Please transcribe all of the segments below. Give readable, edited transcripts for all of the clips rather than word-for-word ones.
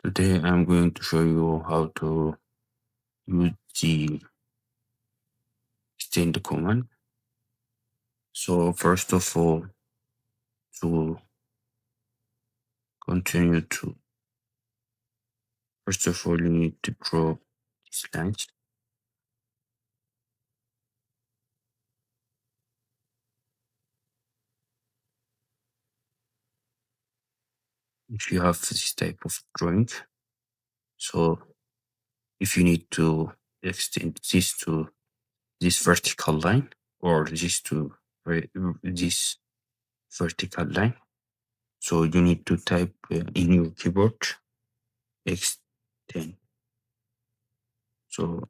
Today I'm going to show you how to use the extend command. So first of all, to continue to first of all you need to draw these lines. If you have this type of drawing, so if you need to extend this to this vertical line or this to this vertical line, so you need to type in your keyboard extend. So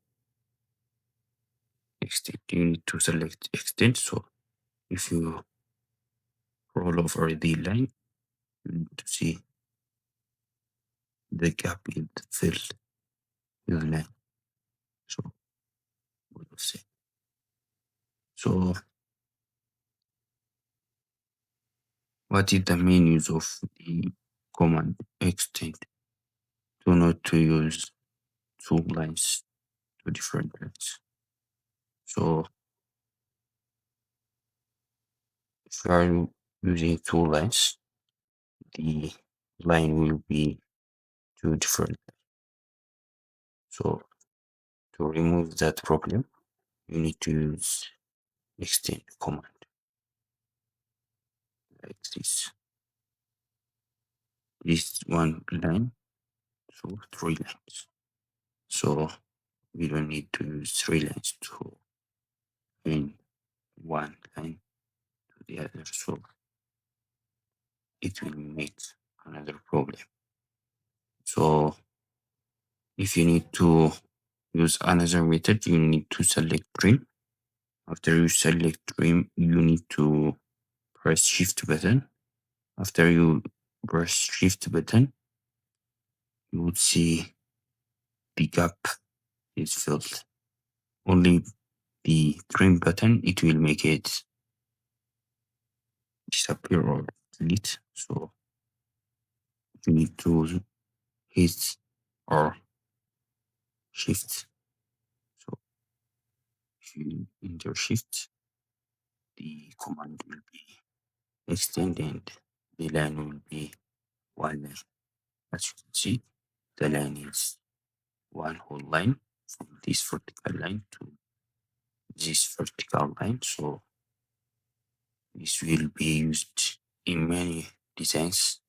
extend, you need to select extend. So if you roll over the line, you need to see the gap in the field in the line. So we will see. So what is the main use of the command extend? To not to use two lines, two different lines. So if you are using two lines, the line will be two different. So to remove that problem, you need to use extend command like this. This one line, so three lines. So we don't need to use three lines to join one line to the other. So it will make another problem. So if you need to use another method, you need to select trim. After you select trim, you need to press shift button. After you press shift button, you would see the gap is filled. Only the trim button, it will make it disappear or delete. So you need to hit or shift. So if you enter shift, the command will be extend and the line will be one line. As you can see, the line is one whole line from this vertical line to this vertical line. So this will be used in many designs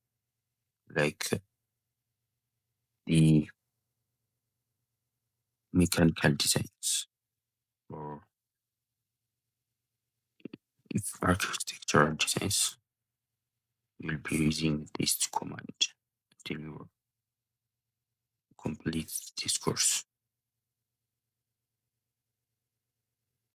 like the mechanical designs or if architectural designs. You'll be using this command until you complete this course.